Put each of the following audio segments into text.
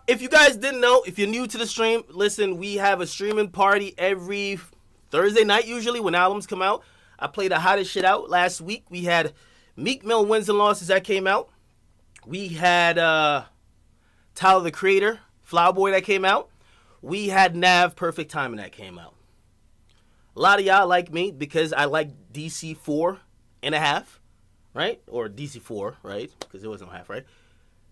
If you guys didn't know, if you're new to the stream, listen, we have a streaming party every Thursday night usually when albums come out. I played the hottest shit out last week. We had Meek Mill Wins and Losses that came out. We had Tyler the Creator, Flower Boy that came out. We had Nav Perfect Timing that came out. A lot of y'all like me because I like DC 4.5, right? Or DC 4, right? Because it wasn't half, right?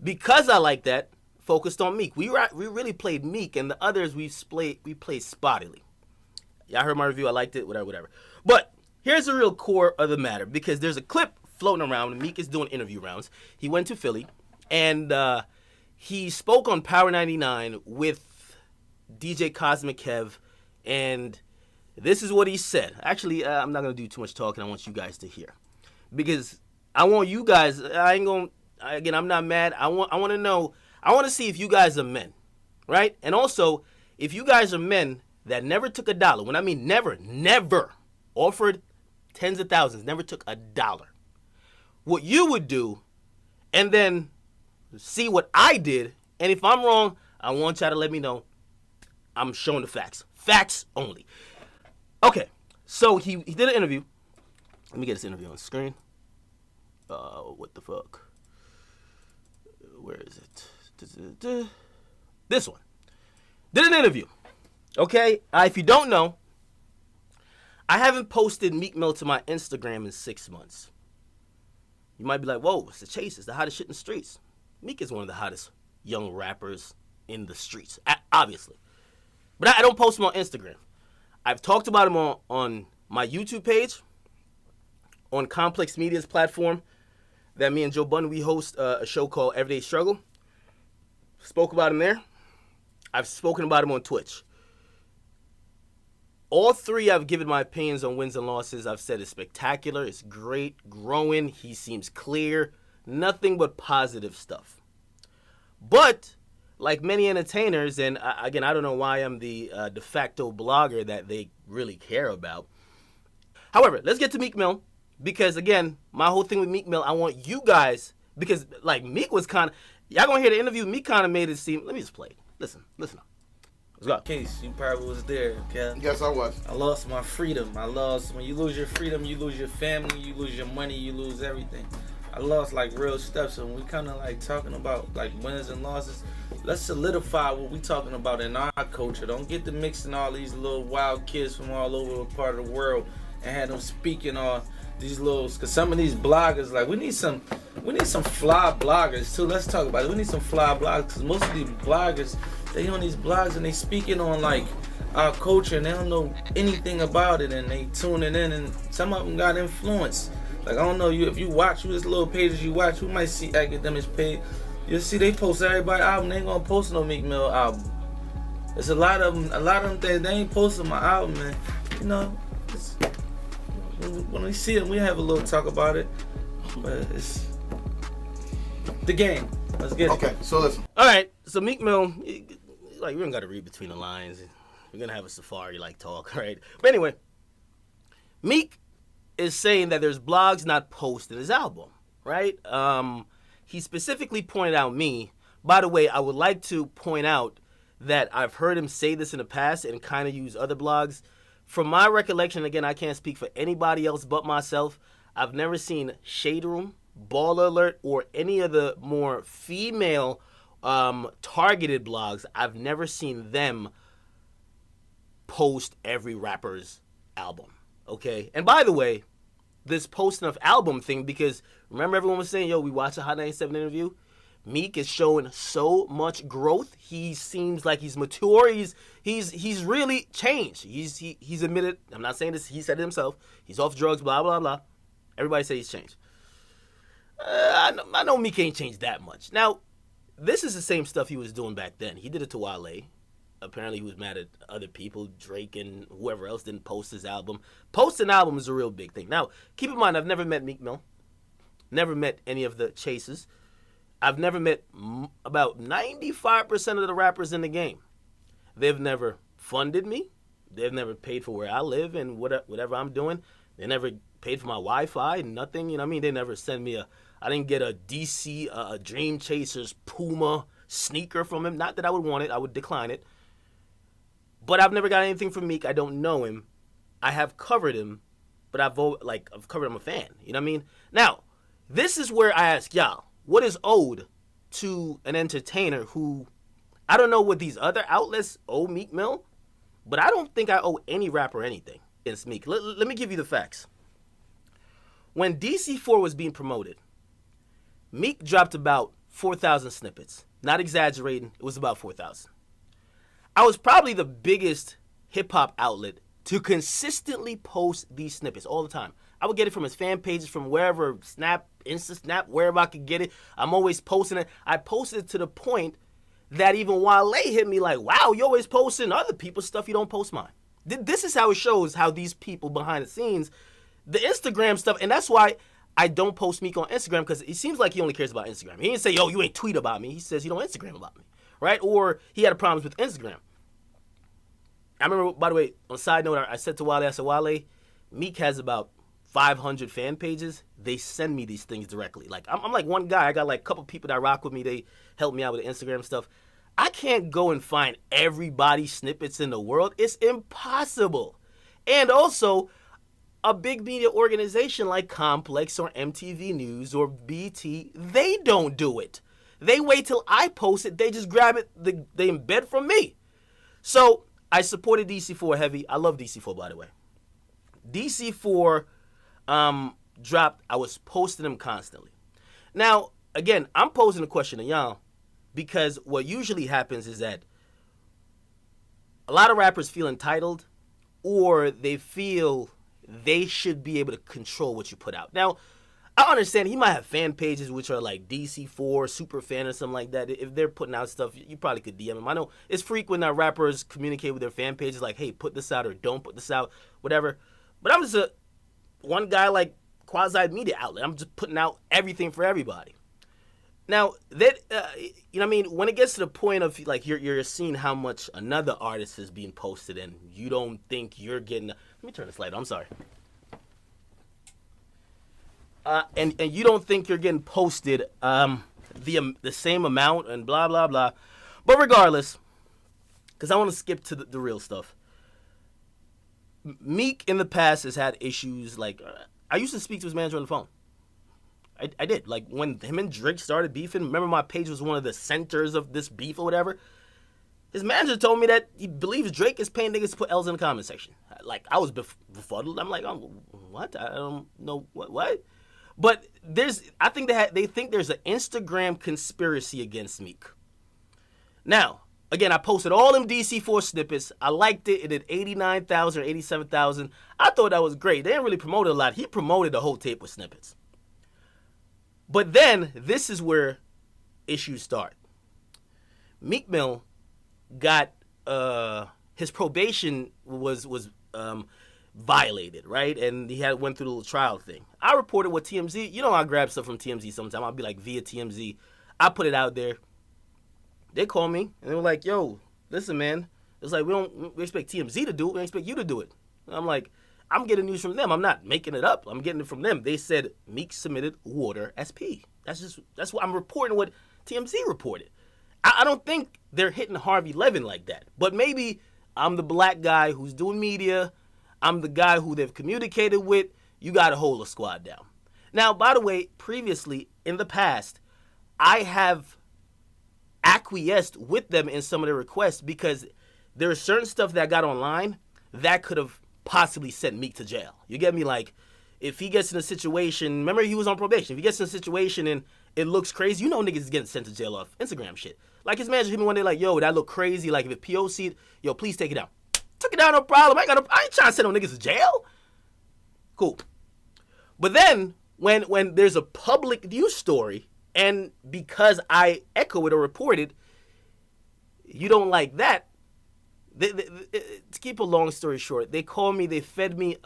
Because I like that, focused on Meek. We really played Meek, and the others we played spottily. Y'all heard my review. I liked it, whatever. But here's the real core of the matter, because there's a clip floating around. Meek is doing interview rounds. He went to Philly, and he spoke on Power 99 with DJ Cosmic Kev, and this is what he said. Actually, I'm not going to do too much talking. I want you guys to hear. Because I want you guys, I'm not mad. I want to know, I want to see if you guys are men, right? And also, if you guys are men that never took a dollar, when I mean never offered tens of thousands, never took a dollar, what you would do, and then see what I did, and if I'm wrong, I want y'all to let me know. I'm showing the facts. Facts only. Okay, so he did an interview. Let me get this interview on the screen. What the fuck? Where is it? This one. Did an interview. Okay, if you don't know, I haven't posted Meek Mill to my Instagram in 6 months. You might be like, whoa, it's the Chase. It's the hottest shit in the streets. Meek is one of the hottest young rappers in the streets, obviously. But I don't post him on Instagram. I've talked about him on my YouTube page, on Complex Media's platform that me and Joe Budden, we host a show called Everyday Struggle. Spoke about him there. I've spoken about him on Twitch. All three I've given my opinions on wins and losses. I've said it's spectacular, it's great, growing, he seems clear, nothing but positive stuff. But like many entertainers, and again, I don't know why I'm the de facto blogger that they really care about. However, let's get to Meek Mill, because again, my whole thing with Meek Mill, I want you guys, because like Meek was kind of, y'all gonna hear the interview, Meek kind of made it seem, let me just play it. Listen up. Let's go. Case, you probably was there, okay? Yes, I was. I lost my freedom. When you lose your freedom, you lose your family, you lose your money, you lose everything. I lost like real stuff, so we kind of like talking about like wins and losses. Let's solidify what we talking about in our culture. Don't get to mixing all these little wild kids from all over the part of the world and have them speaking on these little, cause some of these bloggers, like we need some fly bloggers too. Let's talk about it. We need some fly bloggers, cause most of these bloggers, they on these blogs and they speaking on like our culture and they don't know anything about it and they tuning in and some of them got influence. Like I don't know, if you watch this little pages you watch, you might see Akademiks page. You'll see they post everybody's album. They ain't gonna post no Meek Mill album. There's a lot of them they ain't posting my album, man. You know, when we see it, we have a little talk about it. But it's the game. Let's get it. Okay, so listen. All right, so Meek Mill, like we don't gotta read between the lines. We're gonna have a safari like talk, right? But anyway, Meek is saying that there's blogs not posting his album, right? He specifically pointed out me. By the way, I would like to point out that I've heard him say this in the past and kind of use other blogs. From my recollection, again, I can't speak for anybody else but myself. I've never seen Shade Room, Baller Alert, or any of the more female targeted blogs. I've never seen them post every rapper's album, okay? And by the way, this posting of album thing, because remember everyone was saying, yo, we watched a Hot 97 interview. Meek is showing so much growth. He seems like he's mature. He's really changed. He's admitted, I'm not saying this, he said it himself. He's off drugs, blah, blah, blah. Everybody say he's changed. I know Meek ain't changed that much. Now, this is the same stuff he was doing back then. He did it to Wale. Apparently he was mad at other people, Drake and whoever else didn't post his album. Posting an album is a real big thing. Now, keep in mind, I've never met Meek Mill. Never met any of the Chases. I've never met about 95% of the rappers in the game. They've never funded me. They've never paid for where I live and whatever I'm doing. They never paid for my Wi-Fi, nothing. You know what I mean? They never sent me I didn't get a DC, Dream Chasers Puma sneaker from him. Not that I would want it. I would decline it. But I've never got anything from Meek. I don't know him. I have covered him, but I've covered him a fan. You know what I mean? Now, this is where I ask y'all, what is owed to an entertainer who, I don't know what these other outlets owe Meek Mill, but I don't think I owe any rapper anything against Meek. Let me give you the facts. When DC4 was being promoted, Meek dropped about 4,000 snippets. Not exaggerating, it was about 4,000. I was probably the biggest hip-hop outlet to consistently post these snippets all the time. I would get it from his fan pages, from wherever, Snap, Insta Snap, wherever I could get it. I'm always posting it. I posted it to the point that even Wale hit me like, wow, you always posting other people's stuff, you don't post mine. This is how it shows how these people behind the scenes, the Instagram stuff, and that's why I don't post Meek on Instagram, because it seems like he only cares about Instagram. He didn't say, yo, you ain't tweet about me. He says you don't Instagram about me, right? Or he had problems with Instagram. I remember, by the way, on a side note, I said to Wale, I said, Wale, Meek has about 500 fan pages. They send me these things directly. Like, I'm like one guy. I got like a couple people that rock with me. They help me out with the Instagram stuff. I can't go and find everybody's snippets in the world. It's impossible. And also, a big media organization like Complex or MTV News or BT, they don't do it. They wait till I post it. They just grab it. They embed from me. So I supported DC4 heavy. I love DC4, by the way. DC4 dropped. I was posting them constantly. Now, again, I'm posing a question to y'all because what usually happens is that a lot of rappers feel entitled, or they feel they should be able to control what you put out. Now, I understand he might have fan pages which are like DC4, super fan or something like that. If they're putting out stuff, you probably could DM him. I know it's frequent that rappers communicate with their fan pages like, hey, put this out or don't put this out, whatever. But I'm just one guy like quasi-media outlet. I'm just putting out everything for everybody. Now, that you know what I mean? When it gets to the point of like you're seeing how much another artist is being posted and you don't think you're getting... Let me turn this light on. I'm sorry. And you don't think you're getting posted the same amount and blah, blah, blah. But regardless, because I want to skip to the real stuff. Meek in the past has had issues like... I used to speak to his manager on the phone. I did. Like when him and Drake started beefing, remember my page was one of the centers of this beef or whatever? His manager told me that he believes Drake is paying niggas to put L's in the comment section. Like, I was befuddled. I'm like, oh, what? I don't know. What? But I think they think there's an Instagram conspiracy against Meek. Now, again, I posted all them DC4 snippets. I liked it. It did 89,000 or 87,000. I thought that was great. They didn't really promote it a lot. He promoted the whole tape with snippets. But then, this is where issues start. Meek Mill got, his probation was violated, right? And he went through the little trial thing. I reported with TMZ. You know, I grab stuff from TMZ sometimes. I'll be like, via TMZ. I put it out there. They call me, and they were like, yo, listen, man. It's like, we expect TMZ to do it. We expect you to do it. And I'm like, I'm getting news from them. I'm not making it up. I'm getting it from them. They said Meek submitted water SP. That's what I'm reporting what TMZ reported. I don't think they're hitting Harvey Levin like that. But maybe I'm the black guy who's doing media. I'm the guy who they've communicated with. You got to hold a squad down. Now, by the way, previously, in the past, I have acquiesced with them in some of their requests because there is certain stuff that got online that could have possibly sent Meek to jail. You get me? Like, if he gets in a situation, remember he was on probation. If he gets in a situation and it looks crazy, you know niggas is getting sent to jail off Instagram shit. Like his manager hit me one day like, yo, that look crazy. Like if it POC'd, yo, please take it down. Took it down, no problem. I ain't trying to send no niggas to jail. Cool. But then when there's a public news story, and because I echo it or report it, you don't like that. To keep a long story short, they called me, they fed me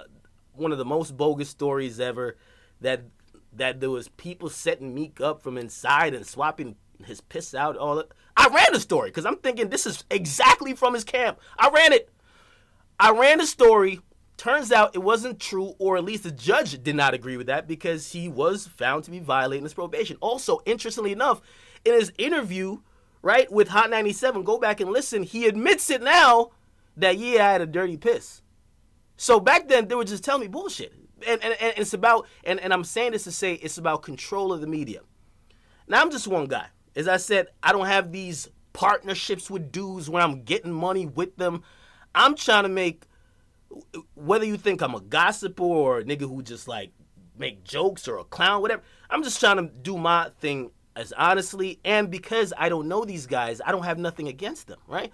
one of the most bogus stories ever, that there was people setting Meek up from inside and swapping his piss out. All that. I ran the story because I'm thinking this is exactly from his camp. I ran the story. Turns out it wasn't true, or at least the judge did not agree with that because he was found to be violating his probation. Also, interestingly enough, in his interview, right, with Hot 97, go back and listen. He admits it now that, yeah, I had a dirty piss. So back then, they were just telling me bullshit. And it's about, and I'm saying this to say it's about control of the media. Now, I'm just one guy. As I said, I don't have these partnerships with dudes where I'm getting money with them. I'm trying to make, whether you think I'm a gossiper or a nigga who just like make jokes or a clown, whatever, I'm just trying to do my thing as honestly. And because I don't know these guys, I don't have nothing against them, right?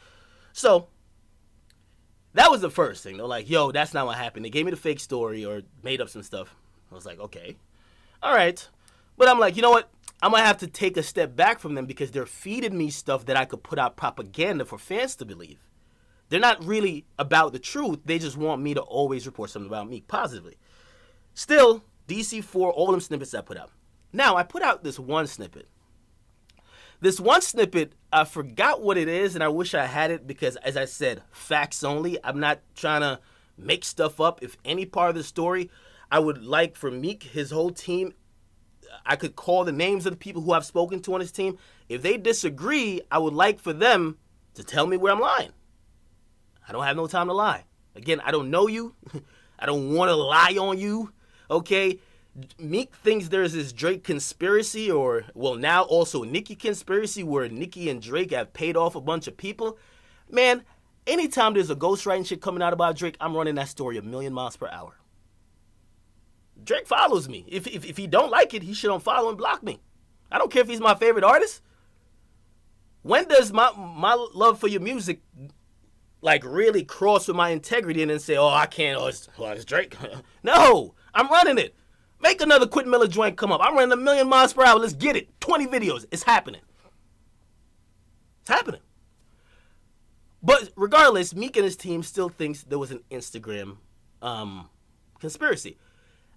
So that was the first thing. They're like, yo, that's not what happened. They gave me the fake story or made up some stuff. I was like, okay, all right. But I'm like, you know what? I'm going to have to take a step back from them because they're feeding me stuff that I could put out propaganda for fans to believe. They're not really about the truth. They just want me to always report something about me positively. Still, DC4, all them snippets I put out. Now, I put out this one snippet. This one snippet, I forgot what it is, and I wish I had it because, as I said, facts only. I'm not trying to make stuff up. If any part of the story, I would like for Meek, his whole team, I could call the names of the people who I've spoken to on his team. If they disagree, I would like for them to tell me where I'm lying. I don't have no time to lie. Again, I don't know you. I don't want to lie on you. Okay? Meek thinks there's this Drake conspiracy or, well, now also Nicki conspiracy where Nicki and Drake have paid off a bunch of people. Man, anytime there's a ghostwriting shit coming out about Drake, I'm running that story a million miles per hour. Drake follows me. If he don't like it, he should unfollow and block me. I don't care if he's my favorite artist. When does my love for your music like really cross with my integrity and then say, oh, I can't, it's Drake. No, I'm running it. Make another Quit Miller joint come up. I'm running a million miles per hour. Let's get it. 20 videos. It's happening. It's happening. But regardless, Meek and his team still thinks there was an Instagram conspiracy.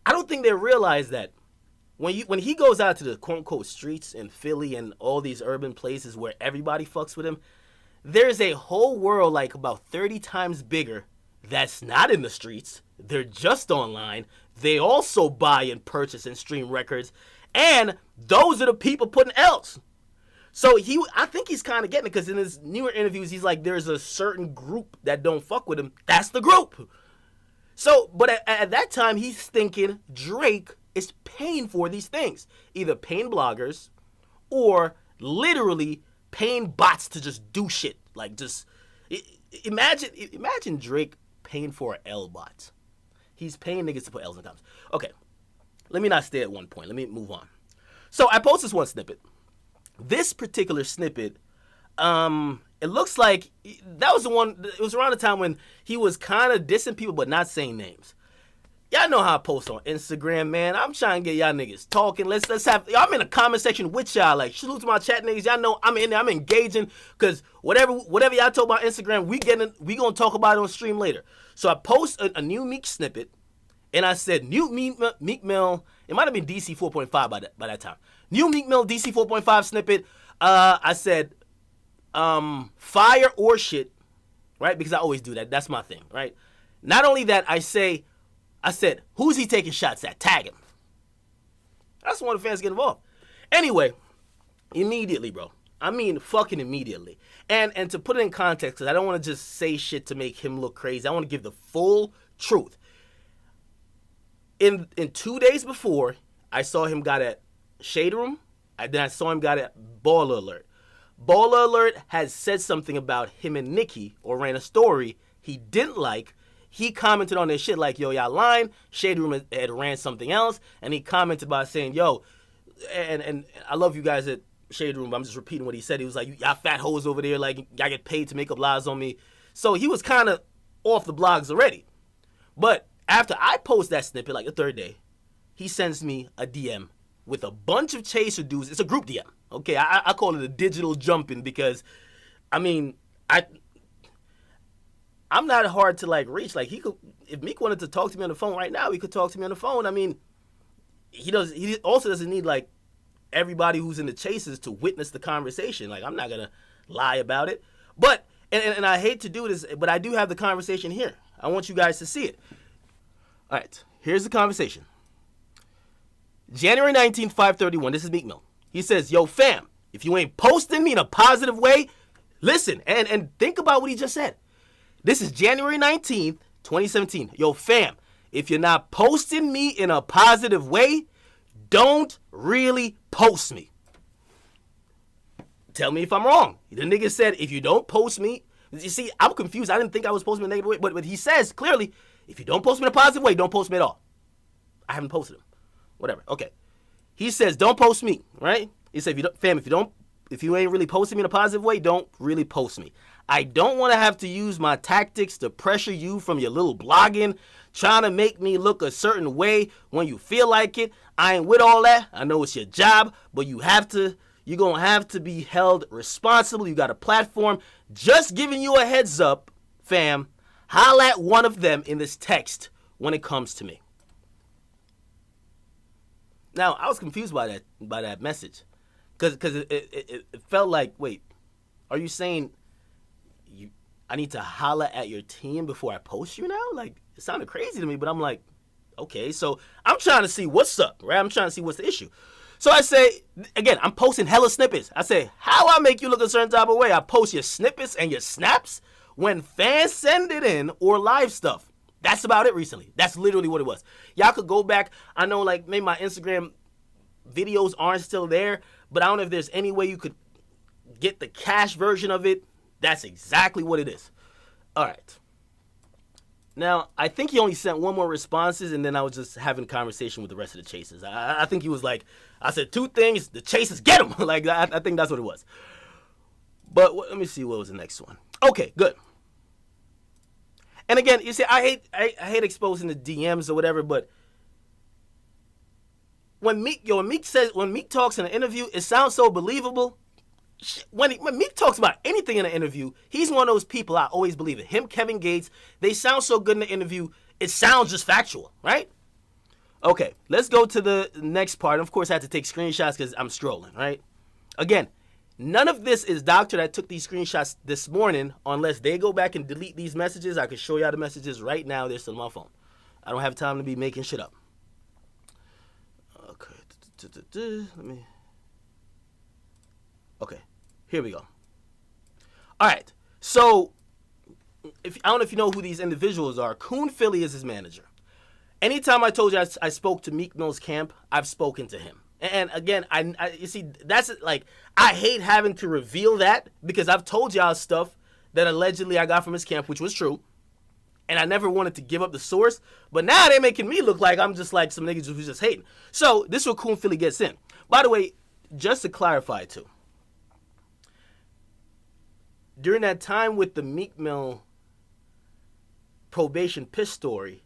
I don't think they realize that when he goes out to the quote-unquote streets in Philly and all these urban places where everybody fucks with him, there's a whole world like about 30 times bigger that's not in the streets. They're just online. They also buy and purchase and stream records. And those are the people putting L's. So I think he's kind of getting it because in his newer interviews, he's like, there's a certain group that don't fuck with him. That's the group. So, but at that time, he's thinking Drake is paying for these things. Either paying bloggers or literally paying bots to just do shit. Like just, imagine Drake paying for an L bot. He's paying niggas to put L's in comments. Okay, let me not stay at one point. Let me move on. So I posted this one snippet. This particular snippet, it looks like that was the one, it was around the time when he was kind of dissing people but not saying names. Y'all know how I post on Instagram, man. I'm trying to get y'all niggas talking. Let's have, I'm in the comment section with y'all. Like, salute to my chat niggas. Y'all know I'm in there. I'm engaging because whatever y'all talk about Instagram, we gonna talk about it on stream later. So I post a new Meek snippet, and I said, new Meek Mill, it might have been DC 4.5 by that time. New Meek Mill DC 4.5 snippet. I said, fire or shit, right? Because I always do that. That's my thing, right? Not only that, I said, who's he taking shots at? Tag him. That's when the fans get involved. Anyway, immediately, bro. I mean, fucking immediately. And to put it in context, because I don't want to just say shit to make him look crazy. I want to give the full truth. In 2 days before, I saw him got at Shade Room. Then I saw him got at Baller Alert. Baller Alert had said something about him and Nicki, or ran a story he didn't like. He commented on this shit like, yo, y'all lying. Shade Room had ran something else. And he commented by saying, yo, and I love you guys at Shade Room, but I'm just repeating what he said. He was like, y'all fat hoes over there, like, y'all get paid to make up lies on me. So he was kind of off the blogs already. But after I post that snippet, like the third day, he sends me a DM with a bunch of chaser dudes. It's a group DM. Okay, I call it a digital jumping because, I mean, I'm not hard to like reach. Like he could, if Meek wanted to talk to me on the phone right now, he could talk to me on the phone. I mean, he also doesn't need like everybody who's in the chases to witness the conversation. Like I'm not gonna lie about it. But and I hate to do this, but I do have the conversation here. I want you guys to see it. All right, here's the conversation. January 19th, 5:31. This is Meek Mill. He says, yo, fam, If you ain't posting me in a positive way, listen, and think about what he just said. This is January 19th, 2017. Yo, fam, if you're not posting me in a positive way, don't really post me. Tell me if I'm wrong. The nigga said, if you don't post me, you see, I'm confused. I didn't think I was posting me in a negative way, but he says clearly, if you don't post me in a positive way, don't post me at all. I haven't posted him. Whatever. Okay. He says, don't post me, right? He said, if you ain't really posting me in a positive way, don't really post me. I don't want to have to use my tactics to pressure you from your little blogging, trying to make me look a certain way when you feel like it. I ain't with all that. I know it's your job, but you're going to have to be held responsible. You got a platform. Just giving you a heads up, fam. Holla at one of them in this text when it comes to me. Now, I was confused by that message. Because it felt like, wait, are you saying I need to holla at your team before I post you now? Like, it sounded crazy to me, but I'm like, okay. So I'm trying to see what's up, right? I'm trying to see what's the issue. So I say, again, I'm posting hella snippets. I say, how I make you look a certain type of way? I post your snippets and your snaps when fans send it in or live stuff. That's about it recently. That's literally what it was. Y'all could go back. I know, like, maybe my Instagram videos aren't still there, but I don't know if there's any way you could get the cash version of it. That's exactly what it is. All right. Now, I think he only sent one more responses, and then I was just having a conversation with the rest of the chasers. I think he was like, I said two things, the chasers get them. Like, I think that's what it was. But let me see what was the next one. Okay, good. And again, you see, I hate exposing the DMs or whatever, but when Meek talks in an interview, it sounds so believable. When Meek talks about anything in an interview, he's one of those people I always believe it. Him, Kevin Gates, they sound so good in the interview, it sounds just factual, right? Okay, let's go to the next part. Of course, I had to take screenshots because I'm strolling, right? Again, none of this is doctor that took these screenshots this morning unless they go back and delete these messages. I can show y'all the messages right now. They're still on my phone. I don't have time to be making shit up. Okay, here we go. All right, so I don't know if you know who these individuals are. Coon Philly is his manager. Anytime I told you I spoke to Meek Mill's camp, I've spoken to him. And again, you see, that's like, I hate having to reveal that because I've told y'all stuff that allegedly I got from his camp, which was true. And I never wanted to give up the source. But now they're making me look like I'm just like some niggas who's just hating. So this is what Coon Philly gets in. By the way, just to clarify too. During that time with the Meek Mill probation piss story,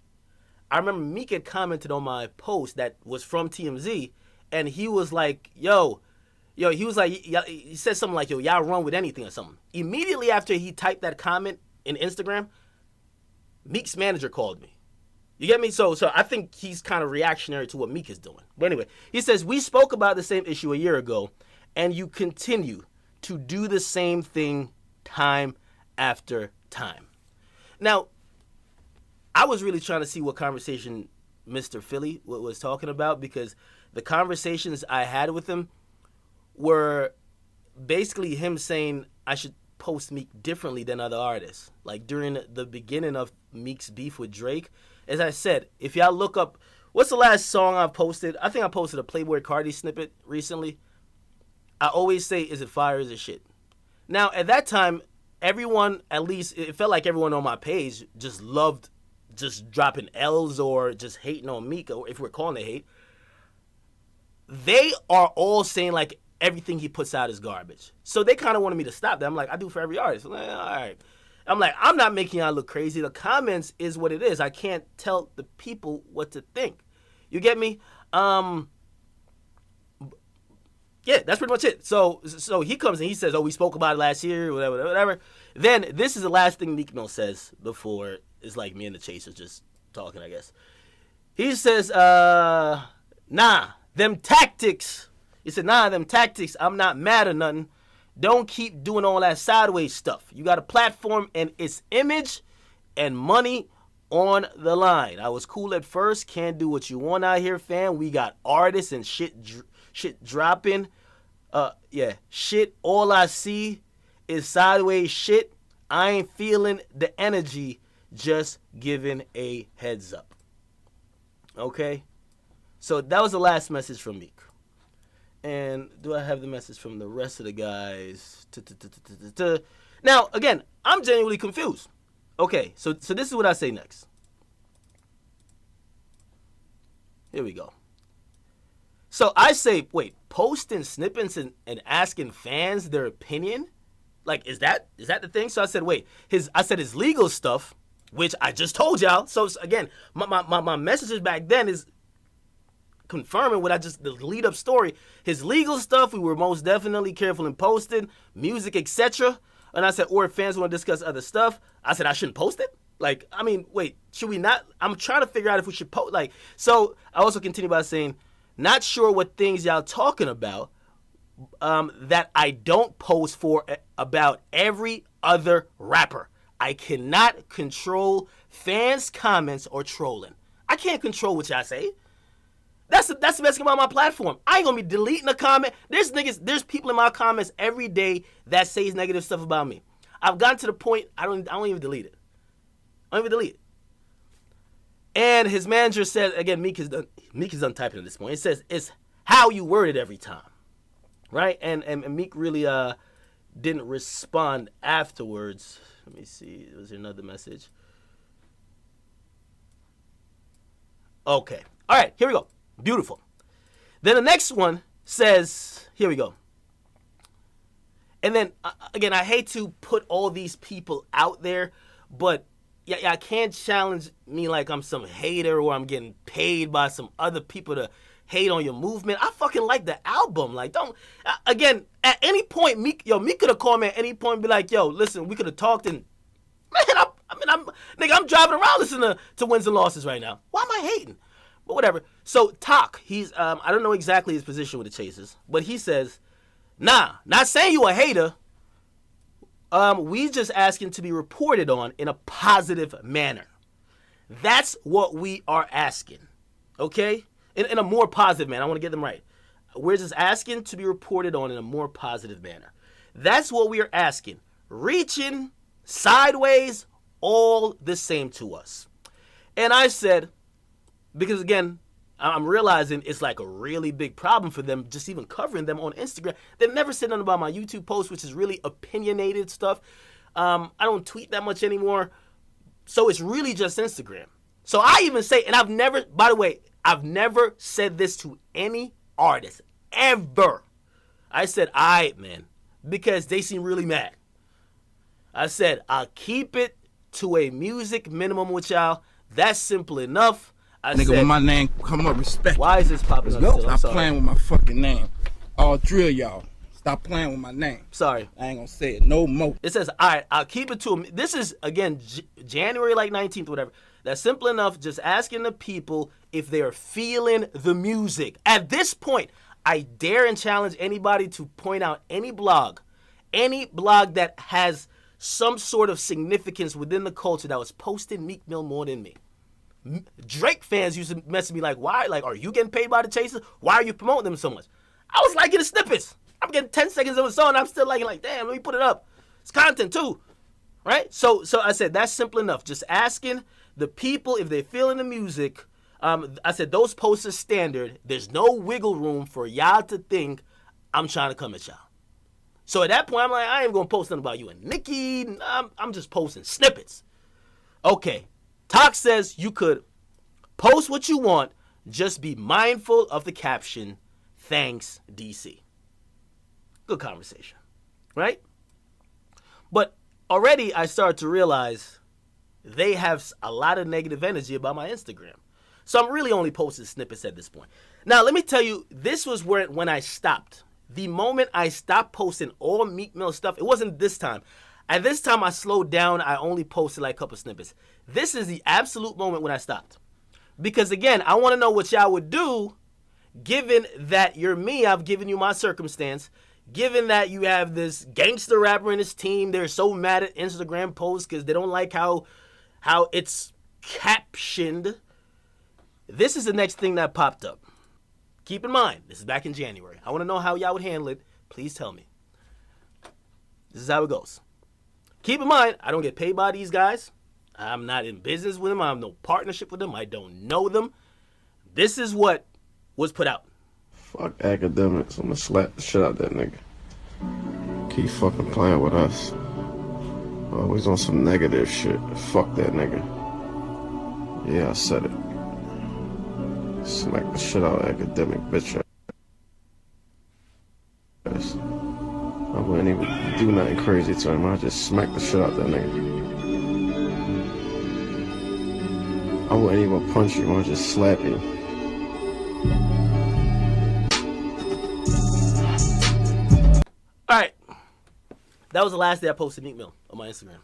I remember Meek had commented on my post that was from TMZ. And he was like, yo, he was like, he said something like, yo, y'all run with anything or something. Immediately after he typed that comment in Instagram, Meek's manager called me. You get me? So I think he's kind of reactionary to what Meek is doing. But anyway, he says, we spoke about the same issue a year ago, and you continue to do the same thing time after time. Now, I was really trying to see what conversation Mr. Philly was talking about because the conversations I had with him were basically him saying I should post Meek differently than other artists. Like during the beginning of Meek's beef with Drake, as I said, if y'all look up, what's the last song I've posted? I think I posted a Playboy Cardi snippet recently. I always say, is it fire, is it shit? Now, at that time, everyone, at least, it felt like everyone on my page just loved just dropping L's or just hating on Meek, or if we're calling it hate. They are all saying, like, everything he puts out is garbage. So they kind of wanted me to stop that. I'm like, I do for every artist. I'm like, all right. I'm like, I'm not making y'all look crazy. The comments is what it is. I can't tell the people what to think. You get me? Yeah, that's pretty much it. So he comes and he says, oh, we spoke about it last year, whatever. Then this is the last thing Meek Mill says before it's like me and the Chasers just talking, I guess. He says, nah, them tactics. He said, nah, them tactics, I'm not mad or nothing. Don't keep doing all that sideways stuff. You got a platform and it's image and money on the line. I was cool at first. Can't do what you want out here, fam. We got artists and shit dropping. Yeah, shit, all I see is sideways shit. I ain't feeling the energy, just giving a heads up. Okay? So that was the last message from Meek. And do I have the message from the rest of the guys? Now, again, I'm genuinely confused. Okay, so this is what I say next. Here we go. So I say, wait, posting snippets and asking fans their opinion? Like, is that the thing? So I said, wait, his legal stuff, which I just told y'all. So again, my messages back then is confirming what the lead up story. His legal stuff, we were most definitely careful in posting, music, etc. And I said, or if fans want to discuss other stuff, I said I shouldn't post it. Like, I mean, wait, should we not? I'm trying to figure out if we should post. Like, so I also continue by saying, not sure what things y'all talking about that I don't post for about every other rapper. I cannot control fans' comments or trolling. I can't control what y'all say. That's the best thing about my platform. I ain't gonna be deleting a comment. There's people in my comments every day that says negative stuff about me. I've gotten to the point I don't even delete it. I don't even delete it. And his manager said, again, Meek is done typing at this point. It says it's how you word it every time, right? And Meek really didn't respond afterwards. Let me see. Was there another message? Okay. All right. Here we go. Beautiful. Then the next one says, here we go. And then, again, I hate to put all these people out there, but yeah, I can't challenge me like I'm some hater or I'm getting paid by some other people to hate on your movement. I fucking like the album. Like, don't, again, at any point, Meek could have called me at any point and be like, yo, listen, we could have talked and, man, I'm driving around listening to wins and losses right now. Why am I hating? But whatever. So, Talk, he's, I don't know exactly his position with the Chasers, but he says, nah, not saying you a hater. We just asking to be reported on in a positive manner. That's what we are asking, okay? In a more positive manner. I want to get them right. We're just asking to be reported on in a more positive manner. That's what we are asking. Reaching, sideways, all the same to us. And I said, because again, I'm realizing it's like a really big problem for them just even covering them on Instagram. They've never said nothing about my YouTube post, which is really opinionated stuff. I don't tweet that much anymore. So it's really just Instagram. So I even say, and I've never said this to any artist, ever. I said, all right, man, because they seem really mad. I said, I'll keep it to a music minimum with y'all. That's simple enough. Nigga, when my name come up, respect. Why is this popping up still? Stop playing with my fucking name. I'll drill y'all. Stop playing with my name. Sorry. I ain't gonna say it no more. It says, all right, I'll keep it to him. This is, again, January 19th, whatever. That's simple enough. Just asking the people if they're feeling the music. At this point, I dare and challenge anybody to point out any blog that has some sort of significance within the culture that was posting Meek Mill more than me. Drake fans used to message me like, why? Like, are you getting paid by the Chasers? Why are you promoting them so much? I was liking the snippets. I'm getting 10 seconds of a song. I'm still liking, like, damn, let me put it up. It's content too, right? So I said, that's simple enough. Just asking the people if they're feeling the music. I said, those posts are standard. There's no wiggle room for y'all to think I'm trying to come at y'all. So at that point, I'm like, I ain't going to post nothing about you and Nicki. I'm just posting snippets. Okay. Talk says you could post what you want, just be mindful of the caption, thanks, DC. Good conversation, right? But already I started to realize they have a lot of negative energy about my Instagram. So I'm really only posting snippets at this point. Now, let me tell you, this was when I stopped. The moment I stopped posting all Meek Mill stuff, it wasn't this time. At this time, I slowed down. I only posted like a couple snippets. This is the absolute moment when I stopped. Because again, I want to know what y'all would do given that you're me. I've given you my circumstance. Given that you have this gangster rapper in his team, they're so mad at Instagram posts because they don't like how it's captioned. This is the next thing that popped up. Keep in mind, this is back in January. I want to know how y'all would handle it Please tell me. This is how it goes. Keep in mind, I don't get paid by these guys. I'm not in business with them. I have no partnership with them. I don't know them. This is what was put out. Fuck Akademiks. I'm gonna slap the shit out that nigga. Keep fucking playing with us. Always on some negative shit. Fuck that nigga. Yeah, I said it. Smack the shit out of Academic bitch ass. I wouldn't even do nothing crazy to him. I just smack the shit out that nigga. I wouldn't even punch you. I just slap you. All right. That was the last day I posted Meek Mill on my Instagram.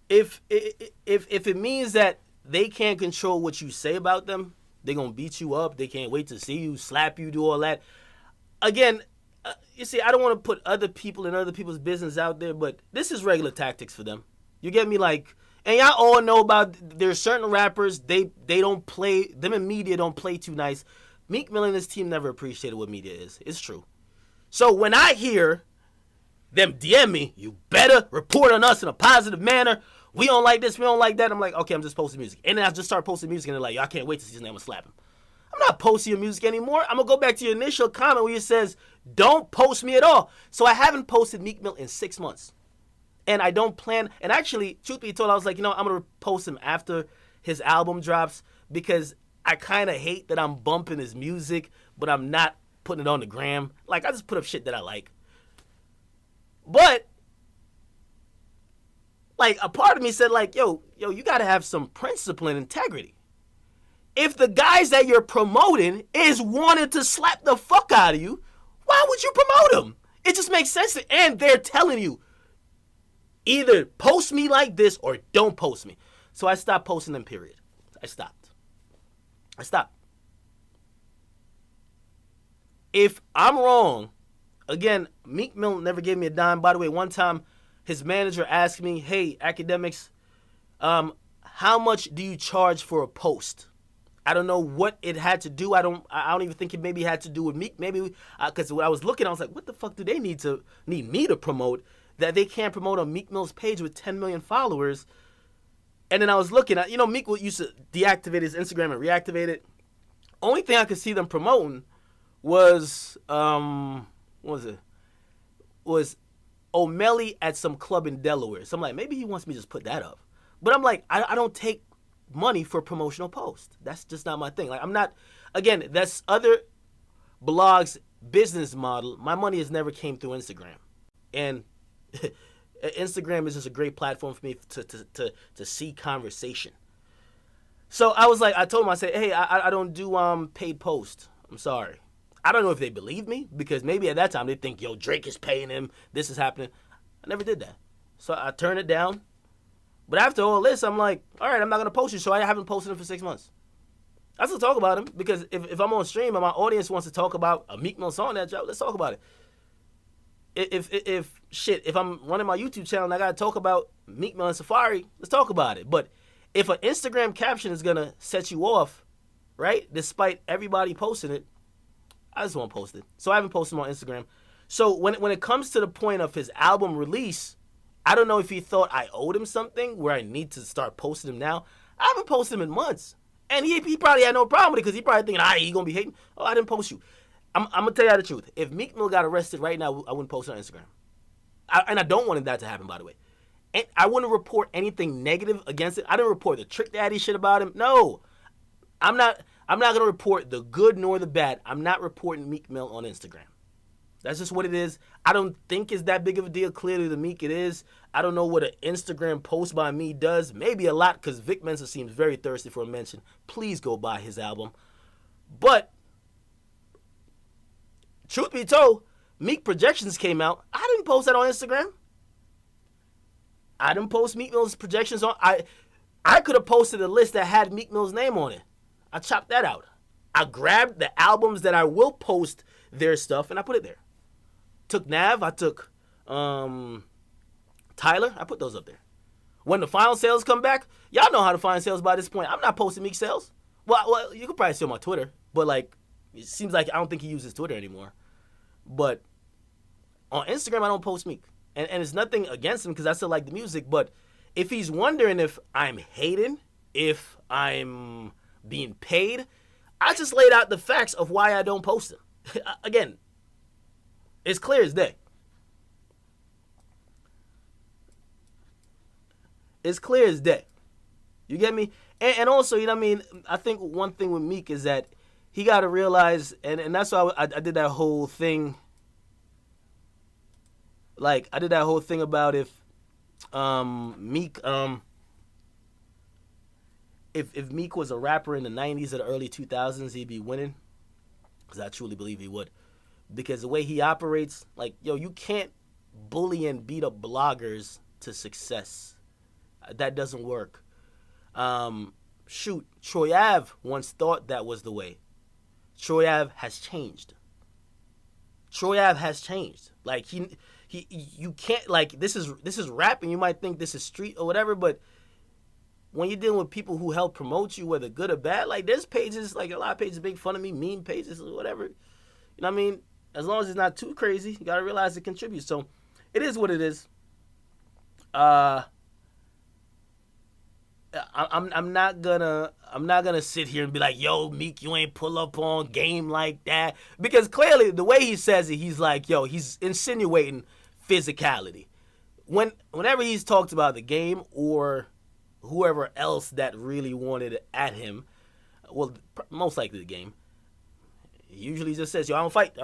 If it means that they can't control what you say about them, they're going to beat you up, they can't wait to see you, slap you, do all that. Again, you see, I don't want to put other people and other people's business out there, but this is regular tactics for them. You get me? Like, and y'all all know about, there's certain rappers, they don't play, them in media don't play too nice. Meek Mill and his team never appreciated what media is. It's true. So when I hear them DM me, you better report on us in a positive manner. We don't like this, we don't like that. I'm like, okay, I'm just posting music. And then I just start posting music and they're like, yo, I can't wait to see his name, I'm gonna slap him. I'm not posting your music anymore. I'm gonna go back to your initial comment where it says, don't post me at all. So I haven't posted Meek Mill in 6 months. And I don't plan, and actually, truth be told, I was like, you know, I'm gonna post him after his album drops because I kind of hate that I'm bumping his music, but I'm not putting it on the gram. Like, I just put up shit that I like. But, like, a part of me said, like, yo, you gotta have some principle and integrity. If the guys that you're promoting is wanting to slap the fuck out of you, why would you promote them? It just makes sense. And they're telling you, either post me like this or don't post me. So I stopped posting them, period. I stopped. If I'm wrong, again, Meek Mill never gave me a dime. By the way, one time his manager asked me, hey, Akademiks, how much do you charge for a post? I don't know what it had to do. I don't even think it maybe had to do with Meek. Maybe because when I was looking, I was like, what the fuck do they need me to promote that they can't promote on Meek Mill's page with 10 million followers? And then I was looking at, Meek used to deactivate his Instagram and reactivate it. Only thing I could see them promoting was was O'Malley at some club in Delaware. So I'm like, maybe he wants me to just put that up. But I'm like, I don't take money for promotional posts. That's just not my thing. Like, I'm not, again, that's other blogs' business model. My money has never came through Instagram. And Instagram is just a great platform for me to see conversation. So I was like, I told him, I said, hey, I don't do paid posts. I'm sorry. I don't know if they believe me, because maybe at that time they think, yo, Drake is paying him, this is happening. I never did that. So I turned it down. But after all this, I'm like, all right, I'm not going to post you, so I haven't posted him for 6 months. I still talk about him, because if I'm on stream and my audience wants to talk about a Meek Mill song that dropped, let's talk about it. If I'm running my YouTube channel and I got to talk about Meek Mill and Safari, let's talk about it. But if an Instagram caption is going to set you off, right, despite everybody posting it, I just won't post it. So I haven't posted him on Instagram. So when it comes to the point of his album release, I don't know if he thought I owed him something where I need to start posting him now. I haven't posted him in months. And he probably had no problem with it, because he probably thinking, he going to be hating. Oh, I didn't post you. I'm going to tell you the truth. If Meek Mill got arrested right now, I wouldn't post it on Instagram. And I don't want that to happen, by the way. And I wouldn't report anything negative against it. I didn't report the Trick Daddy shit about him. No. I'm not going to report the good nor the bad. I'm not reporting Meek Mill on Instagram. That's just what it is. I don't think it's that big of a deal. Clearly, to Meek, it is. I don't know what an Instagram post by me does. Maybe a lot, because Vic Mensa seems very thirsty for a mention. Please go buy his album. But, truth be told, Meek projections came out. I didn't post that on Instagram. I didn't post Meek Mill's projections on. I could have posted a list that had Meek Mill's name on it. I chopped that out. I grabbed the albums that I will post their stuff and I put it there. Took Nav, I took Tyler, I put those up there. When the final sales come back, y'all know how to find sales by this point. I'm not posting Meek sales. Well, you could probably see on my Twitter, but like, it seems like I don't think he uses Twitter anymore. But On Instagram, I don't post Meek. And it's nothing against him because I still like the music. But if he's wondering if I'm hating, if I'm being paid, I just laid out the facts of why I don't post him. Again, it's clear as day. It's clear as day. You get me? And also, you know what I mean? I think one thing with Meek is that he got to realize, and that's why I did that whole thing. Like, I did that whole thing about if Meek, if Meek was a rapper in the 90s or the early 2000s, he'd be winning. Because I truly believe he would. Because the way he operates, like, yo, you can't bully and beat up bloggers to success. That doesn't work. Shoot, Troy Ave once thought that was the way. Troy Ave has changed. Troy Ave has changed. Like, you can't, like, this is rap, and you might think this is street or whatever, but when you're dealing with people who help promote you, whether good or bad, like, there's pages, like, a lot of pages make fun of me, meme pages or whatever. You know what I mean? As long as it's not too crazy, you gotta realize it contributes. So, it is what it is. I'm not gonna sit here and be like, yo, Meek, you ain't pull up on game like that. Because clearly the way he says it, he's like, yo, he's insinuating physicality. Whenever he's talked about the game or whoever else that really wanted it at him, well, most likely the game, he usually just says, yo, I don't fight.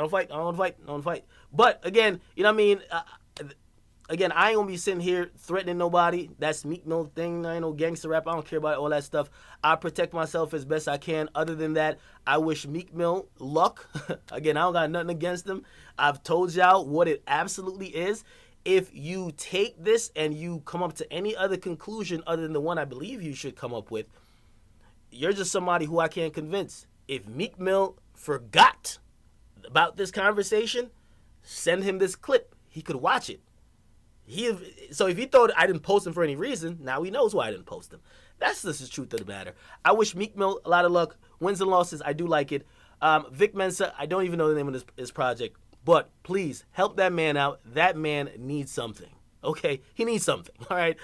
But again, you know what I mean? Again, I ain't gonna be sitting here threatening nobody. That's Meek Mill thing. I ain't no gangster rap. I don't care about all that stuff. I protect myself as best I can. Other than that, I wish Meek Mill luck. Again, I don't got nothing against him. I've told y'all what it absolutely is. If you take this and you come up to any other conclusion other than the one I believe you should come up with, you're just somebody who I can't convince. If Meek Mill forgot about this conversation, send him this clip. He could watch it. So if he thought I didn't post him for any reason, now he knows why I didn't post him. That's just the truth of the matter. I wish Meek Mill a lot of luck. Wins and losses, I do like it. Vic Mensa, I don't even know the name of his project, but please help that man out. That man needs something. Okay, he needs something. All right.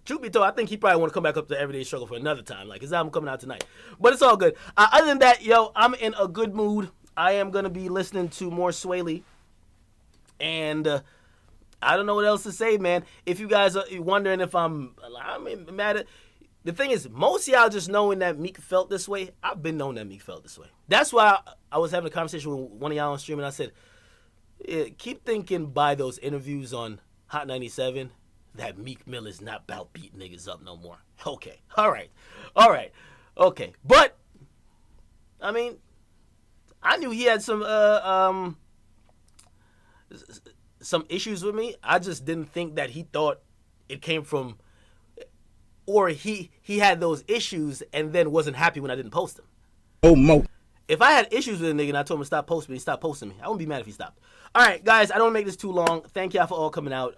Truth be told, I think he probably want to come back up to Everyday Struggle for another time. Like, his album coming out tonight, but it's all good. Other than that, yo, I'm in a good mood. I am gonna be listening to more Sway Lee, and I don't know what else to say, man. If you guys are wondering if I'm mad at, the thing is, most of y'all just knowing that Meek felt this way, I've been knowing that Meek felt this way. That's why I was having a conversation with one of y'all on stream, and I said, keep thinking by those interviews on Hot 97 that Meek Mill is not about beating niggas up no more. Okay. All right. Okay. But, I mean, I knew he had some issues with me. I just didn't think that he thought it came from, or he had those issues and then wasn't happy when I didn't post them. Oh, Mo. If I had issues with a nigga and I told him to stop posting me, I wouldn't be mad if he stopped. All right, guys, I don't make this too long. Thank y'all for all coming out.